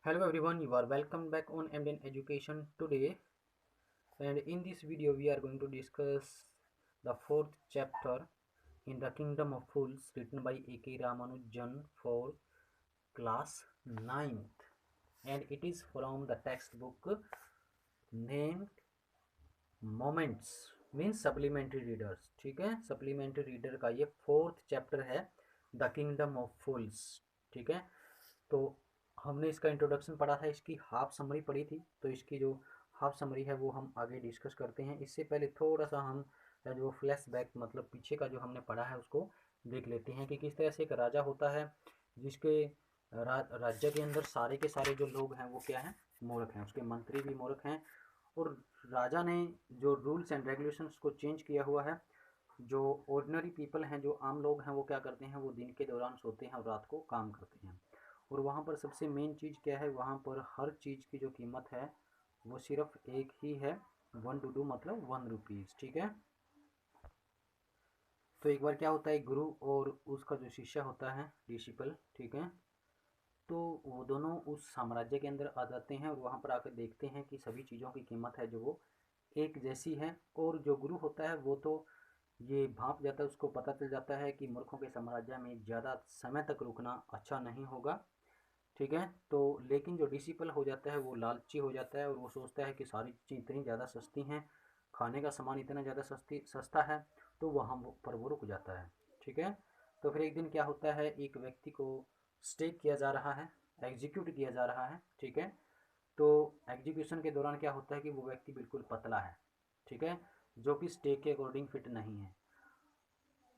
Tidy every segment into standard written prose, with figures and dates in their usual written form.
Hello everyone, you are welcome back on MDN Education today, and in this video we are going to discuss the fourth chapter in the Kingdom of Fools written by A.K. Ramanujan for class 9th, and it is from the textbook named moments means supplementary readers. ठीक है, supplementary reader का ये fourth chapter है, the kingdom of फूल्स। ठीक है, तो हमने इसका इंट्रोडक्शन पढ़ा था, इसकी हाफ समरी पढ़ी थी, तो इसकी जो हाफ समरी है वो हम आगे डिस्कस करते हैं। इससे पहले थोड़ा सा हम जो फ्लैशबैक मतलब पीछे का जो हमने पढ़ा है उसको देख लेते हैं कि किस तरह से एक राजा होता है जिसके राज्य के अंदर सारे के सारे जो लोग हैं वो क्या हैं, मूर्ख हैं, उसके मंत्री भी मूर्ख हैं, और राजा ने जो रूल्स एंड रेगुलेशंस को चेंज किया हुआ है। जो ऑर्डिनरी पीपल हैं, जो आम लोग हैं, वो क्या करते हैं, वो दिन के दौरान सोते हैं और रात को काम करते हैं। और वहाँ पर सबसे मेन चीज़ क्या है, वहाँ पर हर चीज़ की जो कीमत है वो सिर्फ एक ही है, 1 to 2 मतलब 1 रुपीज़। ठीक है, तो एक बार क्या होता है, गुरु और उसका जो शिष्य होता है डिसिपल, ठीक है, तो वो दोनों उस साम्राज्य के अंदर आ जाते हैं और वहाँ पर आकर देखते हैं कि सभी चीज़ों की कीमत है जो वो एक जैसी है। और जो गुरु होता है वो तो ये भांप जाता है, उसको पता चल जाता है कि मूर्खों के साम्राज्य में ज़्यादा समय तक रुकना अच्छा नहीं होगा। ठीक है, तो लेकिन जो डिसिपल हो जाता है वो लालची हो जाता है और वो सोचता है कि सारी चीज़ इतनी ज़्यादा सस्ती हैं, खाने का सामान इतना ज़्यादा सस्ता है, तो वहाँ पर वो रुक जाता है। ठीक है, तो फिर एक दिन क्या होता है, एक व्यक्ति को स्टेक किया जा रहा है, एग्जीक्यूट किया जा रहा है। ठीक है, तो एग्जीक्यूशन के दौरान क्या होता है कि वो व्यक्ति बिल्कुल पतला है, ठीक है, जो कि स्टेक के अकॉर्डिंग फिट नहीं है।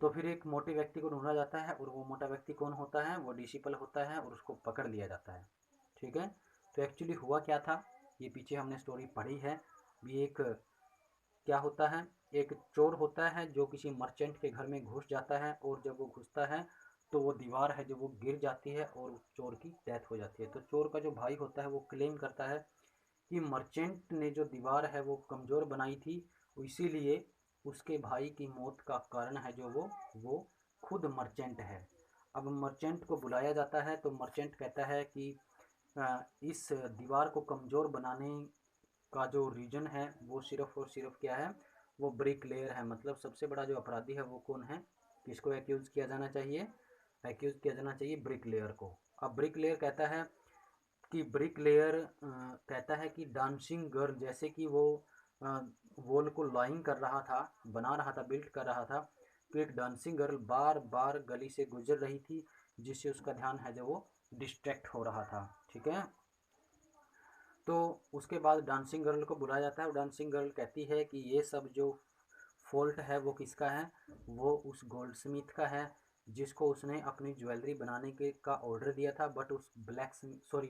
तो फिर एक मोटे व्यक्ति को ढूंढा जाता है और वो मोटा व्यक्ति कौन होता है, वो डिसिपल होता है और उसको पकड़ लिया जाता है। ठीक है, तो एक्चुअली हुआ क्या था, ये पीछे हमने स्टोरी पढ़ी है भी। एक क्या होता है, एक चोर होता है जो किसी मर्चेंट के घर में घुस जाता है, और जब वो घुसता है तो वो दीवार है जो वो गिर जाती है और चोर की डेथ हो जाती है। तो चोर का जो भाई होता है वो क्लेम करता है कि मर्चेंट ने जो दीवार है वो कमज़ोर बनाई थी, इसीलिए उसके भाई की मौत का कारण है जो वो खुद मर्चेंट है। अब मर्चेंट को बुलाया जाता है, तो मर्चेंट कहता है कि इस दीवार को कमज़ोर बनाने का जो रीजन है वो सिर्फ और सिर्फ क्या है, वो ब्रिक लेयर है। मतलब सबसे बड़ा जो अपराधी है वो कौन है, किसको एक्यूज़ किया जाना चाहिए, एक्यूज़ किया जाना चाहिए ब्रिक लेयर को। अब ब्रिक लेयर कहता है कि ब्रिक लेयर कहता है कि डांसिंग गर्ल, जैसे कि वो वॉल को लाइन कर रहा था, बना रहा था, बिल्ड कर रहा था, तो एक डांसिंग गर्ल बार बार गली से गुजर रही थी, जिससे उसका ध्यान है जो वो डिस्ट्रैक्ट हो रहा था। ठीक है, तो उसके बाद डांसिंग गर्ल को बुलाया जाता है और डांसिंग गर्ल कहती है कि ये सब जो फॉल्ट है वो किसका है, वो उस गोल्ड स्मिथ का है, जिसको उसने अपनी ज्वेलरी बनाने के का ऑर्डर दिया था, बट उस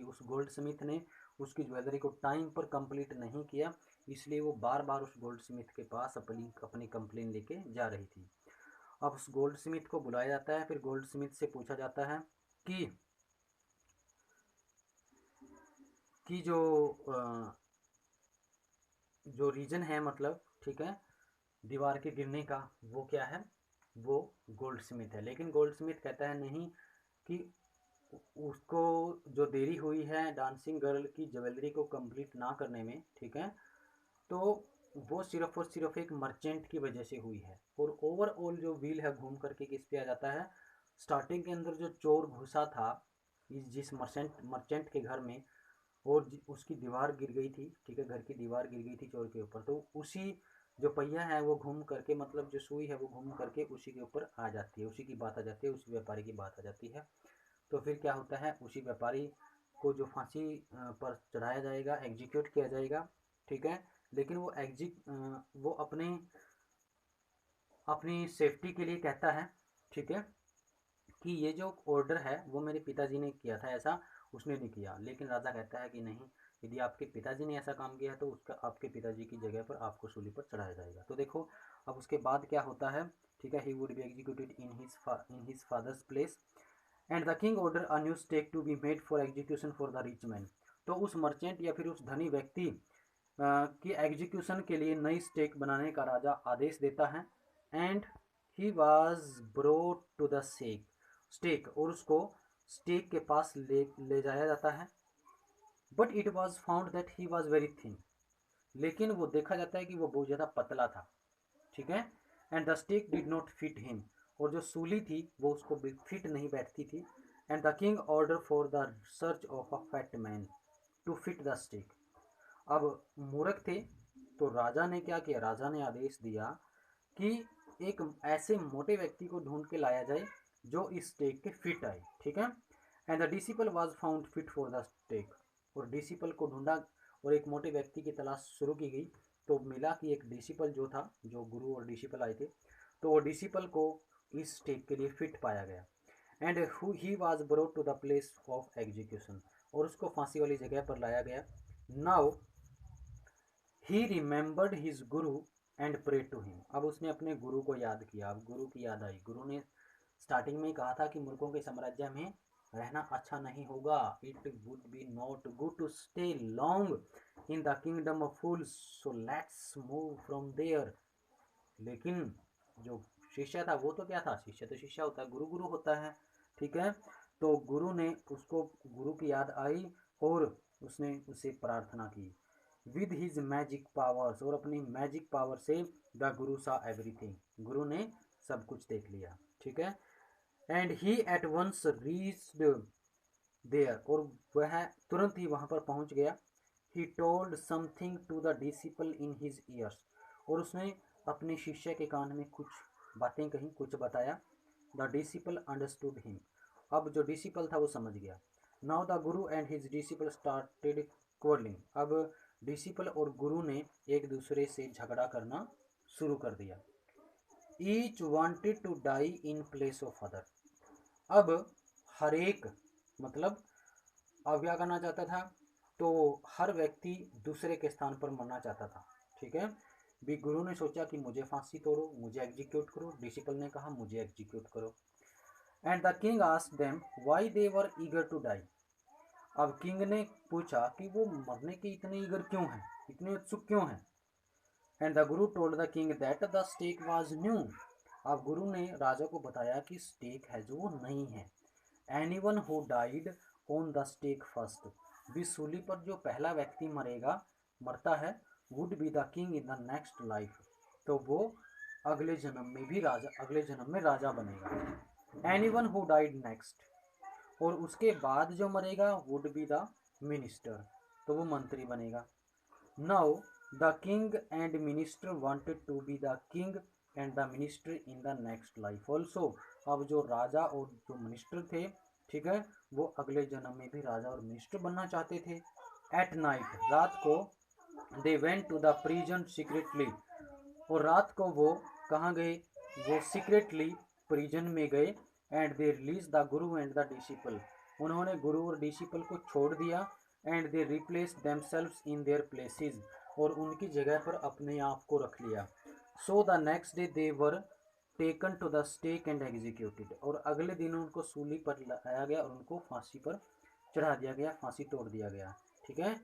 उस गोल्ड स्मिथ ने उसकी ज्वेलरी को टाइम पर कंप्लीट नहीं किया, इसलिए वो बार बार उस गोल्ड स्मिथ के पास अपनी अपनी कंप्लेन लेके जा रही थी। अब उस गोल्ड स्मिथ को बुलाया जाता है, फिर गोल्ड स्मिथ से पूछा जाता है कि कि जो रीजन है, मतलब ठीक है, दीवार के गिरने का, वो क्या है, वो गोल्ड स्मिथ है। लेकिन गोल्ड स्मिथ कहता है नहीं, कि उसको जो देरी हुई है डांसिंग गर्ल की ज्वेलरी को कंप्लीट ना करने में, ठीक है, तो वो सिर्फ और सिर्फ एक मर्चेंट की वजह से हुई है। और ओवरऑल जो व्हील है घूम करके किस पे आ जाता है, स्टार्टिंग के अंदर जो चोर घुसा था जिस मर्चेंट मर्चेंट के घर में, और उसकी दीवार गिर गई थी, ठीक है, घर की दीवार गिर गई थी चोर के ऊपर, तो उसी जो पहिया है वो घूम करके, मतलब जो सुई है वो घूम करके उसी के ऊपर आ जाती है, उसी की बात आ जाती है, उसी व्यापारी की बात आ जाती है। तो फिर क्या होता है, उसी व्यापारी को जो फांसी पर चढ़ाया जाएगा, एग्जीक्यूट किया जाएगा। ठीक है, लेकिन वो अपने अपनी सेफ्टी के लिए कहता है, ठीक है, कि ये जो ऑर्डर है वो मेरे पिताजी ने किया था, ऐसा उसने नहीं किया। लेकिन राजा कहता है कि नहीं, यदि आपके पिताजी ने ऐसा काम किया है तो उसका आपके पिताजी की जगह पर आपको सूली पर चढ़ाया जाएगा। तो देखो अब उसके बाद क्या होता है, ठीक है, he would be executed in his father's place, and the king order a new stake to be made for execution for the rich man. तो उस मर्चेंट या फिर उस धनी व्यक्ति की एग्जीक्यूशन के लिए नई स्टेक बनाने का राजा आदेश देता है। And he was brought to the stake, और उसको स्टेक के पास ले ले जाया जाता है। But it was found that he was very thin, लेकिन वो देखा जाता है कि वो बहुत ज़्यादा पतला था, ठीक है। And the stick did not fit him, और जो सूली थी वो उसको फिट नहीं बैठती थी। And the king order for the search of a fat man to fit the stick. अब मूर्ख थे, तो राजा ने क्या किया, राजा ने आदेश दिया कि एक ऐसे मोटे व्यक्ति को ढूंढ के लाया जाए जो इस स्टेक के फिट आए, ठीक है। And the disciple was found fit for the stake, और डिसिपल को ढूंढा और एक मोटे व्यक्ति की तलाश शुरू की गई, तो मिला कि एक डिसिपल जो था, जो गुरु और डिसिपल आए थे, तो वो डिसिपल को इस स्टेक के लिए फिट पाया गया। And he was brought to the place of execution, और उसको फांसी वाली जगह पर लाया गया। Now he remembered his guru and pray to him, अब उसने अपने गुरु को याद किया, अब गुरु की याद आई। गुरु ने स्टार्टिंग में ही कहा था कि मूर्खों के साम्राज्य में रहना अच्छा नहीं होगा, it would be not good to stay long in the kingdom of fools, so let's move from there. लेकिन जो शिष्य था वो तो क्या था, शिष्य तो शिष्य होता है, गुरु गुरु होता है, ठीक है। तो गुरु ने उसको, गुरु की याद आई और उसने उसे प्रार्थना की विद हिज मैजिक पावर्स, और अपनी मैजिक पावर से द गुरु सा एवरीथिंग, गुरु ने सब कुछ देख लिया, ठीक है। And he at once reached there, और वह तुरंत ही वहां पर पहुंच गया। He told something to the disciple in his ears, और उसने अपने शिष्य के कान में कुछ बातें कही, कुछ बताया। द डिसिपल अंडरस्टूड हिम, अब जो डिसिपल था वो समझ गया। Now the guru and his disciple started क्वर्लिंग, अब डिसिपल और गुरु ने एक दूसरे से झगड़ा करना शुरू कर दिया। Each wanted to die in place of other, अब हर एक, मतलब अब क्या करना चाहता था, तो हर व्यक्ति दूसरे के स्थान पर मरना चाहता था, ठीक है। भी गुरु ने सोचा कि मुझे फांसी तोड़ो, मुझे एग्जीक्यूट करो, डिसिपल ने कहा मुझे एग्जीक्यूट करो। And the king asked them why they were eager to die, अब किंग ने पूछा कि वो मरने के इतने ईगर क्यों हैं, इतने उत्सुक क्यों हैं। And the guru told the king that the stake was new, अब गुरु ने राजा को बताया कि स्टेक है जो वो नई है। Anyone who died on the stake first, भी सूली पर जो पहला व्यक्ति मरता है, would be the king in the next life, तो वो अगले जन्म में भी राजा, अगले जन्म में राजा बनेगा। एनीवन हु डाइड नेक्स्ट, और उसके बाद जो मरेगा वुड बी द मिनिस्टर, तो वो मंत्री बनेगा। Now the king and minister wanted to be the king and the minister in the next life also, अब जो राजा और जो मिनिस्टर थे, ठीक है, वो अगले जन्म में भी राजा और मिनिस्टर बनना चाहते थे। एट नाइट, रात को, they went to the prison secretly, और रात को वो कहाँ गए, वो सीक्रेटली प्रिजन में गए। And they release the guru and the disciple, उन्होंने गुरु और डिसिपल को छोड़ दिया। And they replace themselves in their places, और उनकी जगह पर अपने आप को रख लिया। So the next day they were taken to the stake and executed, और अगले दिन उनको सूली पर लाया गया और उनको फांसी पर चढ़ा दिया गया, फांसी तोड़ दिया गया, ठीक है।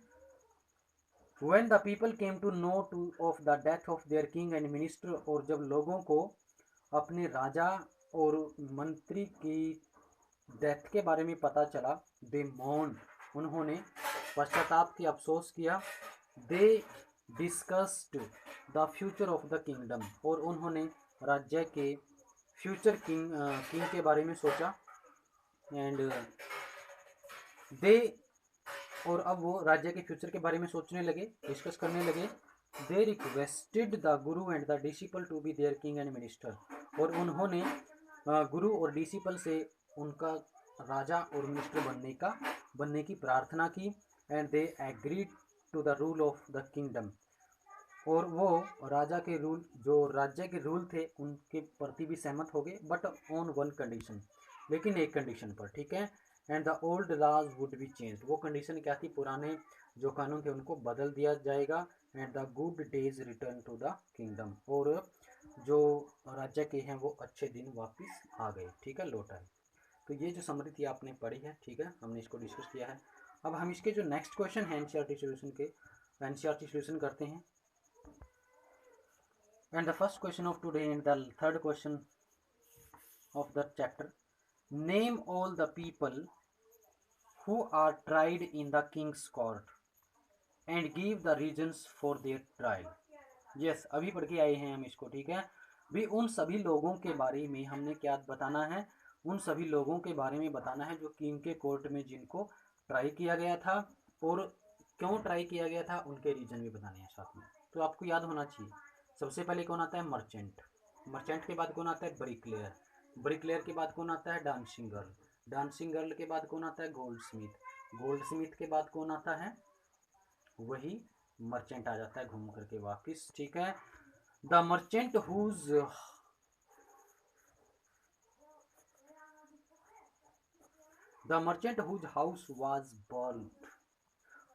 When the people came to know of the death of their king and minister, और जब लोगों को अपने राजा और मंत्री की डेथ के बारे में पता चला, दे मौन, उन्होंने पश्चाताप की, अफसोस किया। They discussed the future of the kingdom, और उन्होंने राज्य के फ्यूचर किंग के बारे में सोचा। एंड दे, और अब वो राज्य के फ्यूचर के बारे में सोचने लगे, डिस्कस करने लगे। They requested the guru and the disciple to be their king and minister, और उन्होंने गुरु और डिसिपल से उनका राजा और मिनिस्टर बनने की प्रार्थना की। And they agreed to the rule of the kingdom, और वो राजा के रूल, जो राज्य के रूल थे उनके प्रति भी सहमत हो गए, बट ऑन वन कंडीशन, लेकिन एक कंडीशन पर, ठीक है। And the old laws would be change, वो कंडीशन क्या थी, पुराने जो कानून थे उनको बदल दिया जाएगा। And the good days return to the kingdom, और जो राज्य के हैं वो अच्छे दिन वापस आ गए, ठीक है, लौट आए। तो ये जो समरी थी आपने पढ़ी है, ठीक है, हमने इसको डिस्कस किया है। अब हम इसके जो नेक्स्ट क्वेश्चन है एनसीईआरटी सॉल्यूशन के, एनसीईआरटी सॉल्यूशन करते हैं। And the first question of today and the third question of the chapter, name all the people who are tried in the king's court and give the reasons for their trial. Yes, अभी पढ़ के आए हैं हम इसको, ठीक है भी। उन सभी लोगों के बारे में हमने क्या बताना है, उन सभी लोगों के बारे में बताना है जो किंग के कोर्ट में जिनको ट्राई किया गया था और क्यों ट्राई किया गया था, उनके रीजन भी बताने हैं साथ में। तो आपको याद होना चाहिए, सबसे पहले कौन आता है, मर्चेंट। मर्चेंट के बाद कौन आता है, ब्रिकलेयर। ब्रिकलेयर के बाद कौन आता है, डांसिंग गर्ल। डांसिंग गर्ल के बाद कौन आता है, गोल्ड स्मिथ। गोल्ड स्मिथ के बाद कौन आता है, वही मर्चेंट आ जाता है घूम करके वापिस, ठीक है। The merchant whose house was burned,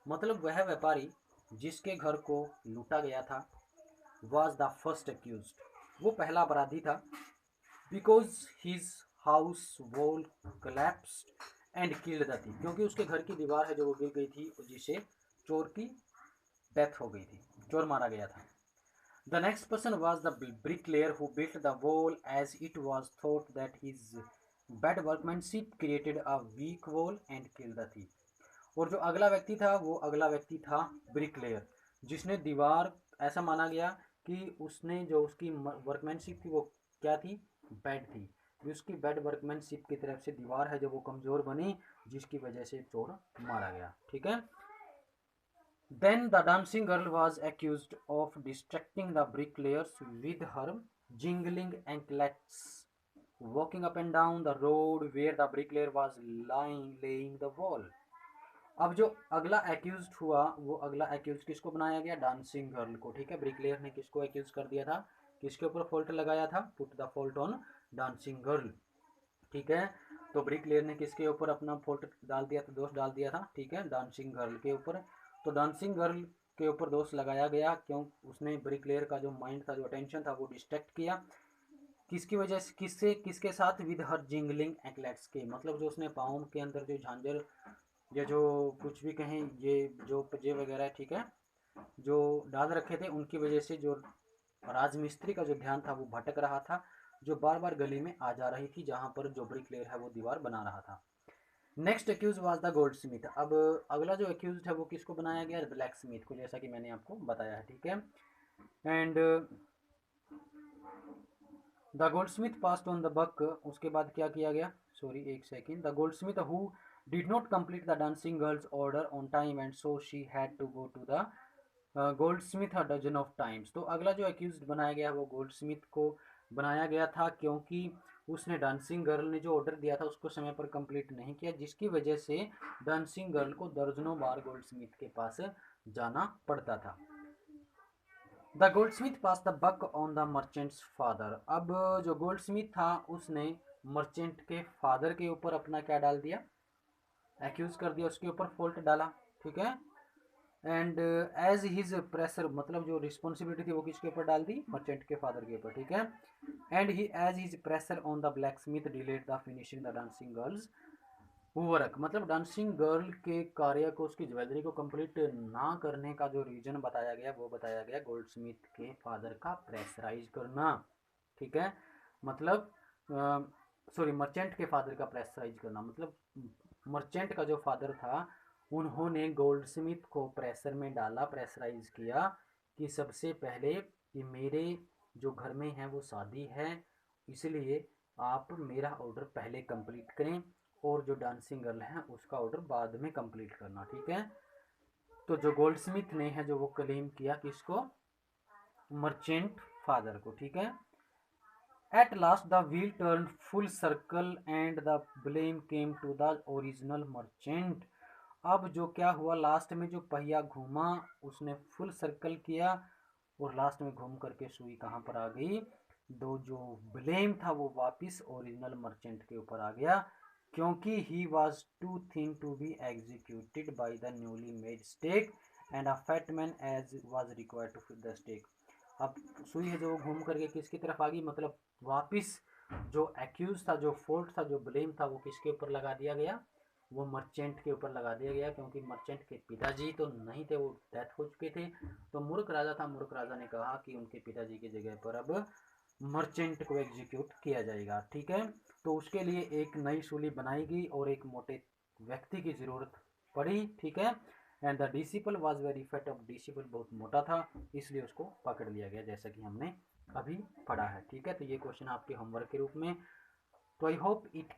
मतलब वह व्यापारी जिसके घर को लूटा गया था, वाज द फर्स्ट एक्यूज्ड, वो पहला अपराधी था। Because his house wall collapsed and killed the thief, क्योंकि उसके घर की दीवार है जो वो गिर गई थी, जिसे चोर की डेथ हो गई थी, चोर मारा गया था। The next person was the bricklayer who built the wall, as it was thought that his bad workmanship created a weak wall and killed the thief. और जो अगला व्यक्ति था वो अगला व्यक्ति था ब्रिकलेयर, जिसने दीवार, ऐसा माना गया कि उसने जो उसकी वर्कमैनशिप थी वो क्या थी, बैड थी। उसकी बैड वर्कमैनशिप की तरफ से दीवार है जो वो कमज़ोर बनी, जिसकी वजह से चोर मारा गया, ठीक है। Then the dancing girl was accused of distracting the bricklayers with her jingling anklets, walking up and down the road where the bricklayer was laying the wall. अब जो अगला एक्यूज्ड हुआ, वो अगला एक्यूज किसको बनाया गया, डांसिंग गर्ल को, ठीक है। ब्रिकलेयर ने किसको एक्यूज कर दिया था, किसके ऊपर फॉल्ट लगाया था, put the fault on dancing girl, ठीक है। तो ब्रिकलेयर ने किसके ऊपर अपना फॉल्ट डाल दिया था, दोष डाल दिया था, ठीक है, डांसिंग गर्ल के ऊपर। तो डांसिंग गर्ल के ऊपर दोष लगाया गया, क्यों, उसने ब्रिकलेयर का जो माइंड था, जो अटेंशन था, वो डिस्ट्रैक्ट किया, किसकी वजह से, किससे, किसके साथ, विद हर जिंगलिंग एंकलेट्स के, मतलब जो उसने पाँव के अंदर जो झांझर या जो कुछ भी कहें, ये जो पजे वगैरह, ठीक है, जो डाल रखे थे, उनकी वजह से जो राजमिस्त्री का जो ध्यान था वो भटक रहा था, जो बार बार गली में आ जा रही थी, जहां पर जो ब्रिकलेयर है वो दीवार बना रहा था। Next accuse was the goldsmith. अब अगला जो एक्यूज है वो किसको बनाया गया, ब्लैक स्मिथ को, जैसा कि मैंने आपको बताया है, ठीक है। And the goldsmith passed on the buck, उसके बाद क्या किया गया, सॉरी एक second, the goldsmith who did not complete the dancing girl's order on time and so she had to go to the goldsmith a dozen of times. तो अगला जो accused बनाया गया वो goldsmith को बनाया गया था, क्योंकि उसने डांसिंग गर्ल ने जो ऑर्डर दिया था उसको समय पर कंप्लीट नहीं किया, जिसकी वजह से डांसिंग गर्ल को दर्जनों बार गोल्डस्मिथ के पास जाना पड़ता था। The goldsmith pass the buck on the merchant's father. अब जो गोल्डस्मिथ था उसने मर्चेंट के फादर के ऊपर अपना क्या डाल दिया, एक्यूज कर दिया, उसके ऊपर फॉल्ट डाला, ठीक है। एंड एज हिज प्रेशर, मतलब जो रिस्पॉन्सिबिलिटी थी वो किसके ऊपर डाल दी, मर्चेंट के फादर के ऊपर, ठीक है। And he as his pressure on the blacksmith delayed the finishing the dancing girl's work, मतलब डांसिंग गर्ल के कार्य को, उसकी ज्वेलरी को कंप्लीट ना करने का जो रीजन बताया गया वो बताया गया गोल्ड स्मिथ के फादर का प्रेशराइज करना, ठीक है। मतलब सॉरी, मर्चेंट के फादर का प्रेशराइज करना, मतलब मर्चेंट का जो फादर था उन्होंने गोल्ड स्मिथ को प्रेशर में डाला, प्रेशराइज किया कि सबसे पहले कि मेरे जो घर में है वो शादी है, इसलिए आप मेरा ऑर्डर पहले कंप्लीट करें और जो डांसिंग गर्ल है उसका ऑर्डर बाद में कंप्लीट करना, ठीक है। तो जो गोल्डस्मिथ ने है जो वो क्लेम किया किसको, मर्चेंट फादर को, ठीक है। At last the wheel turn full circle and the blame came to the original merchant. अब जो क्या हुआ, लास्ट में जो पहिया घूमा उसने फुल सर्कल किया और लास्ट में घूम करके सुई कहाँ पर आ गई, दो जो ब्लेम था वो वापिस ओरिजिनल मर्चेंट के ऊपर आ गया, क्योंकि he was too thin to be executed by the newly made stake and a fat man as was required to fit the stake. अब सुई है जो घूम करके किसकी तरफ आ गई, मतलब वापिस जो एक्यूज था, जो फॉल्ट था, जो ब्लेम था वो किसके ऊपर लगा दिया गया, वो मर्चेंट के ऊपर लगा दिया गया, क्योंकि मर्चेंट के पिताजी तो नहीं थे, वो डेथ हो चुके थे। तो मूर्ख राजा था, मूर्ख राजा ने कहा कि उनके पिताजी की जगह पर अब मर्चेंट को एग्जीक्यूट किया जाएगा, ठीक है। तो उसके लिए एक नई सूली बनाई गई और एक मोटे व्यक्ति की ज़रूरत पड़ी, ठीक है। And the disciple was very fat, अब डिसिपल बहुत मोटा था इसलिए उसको पकड़ लिया गया, जैसा कि हमने अभी पढ़ा है, ठीक है। तो ये क्वेश्चन आपके होमवर्क के रूप में। तो I hope it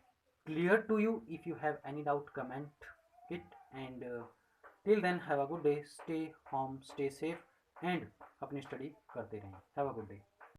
clear to you. If you have any doubt comment it, and till then have a good day, stay home, stay safe, and अपनी स्टडी करते रहें। Have a good day.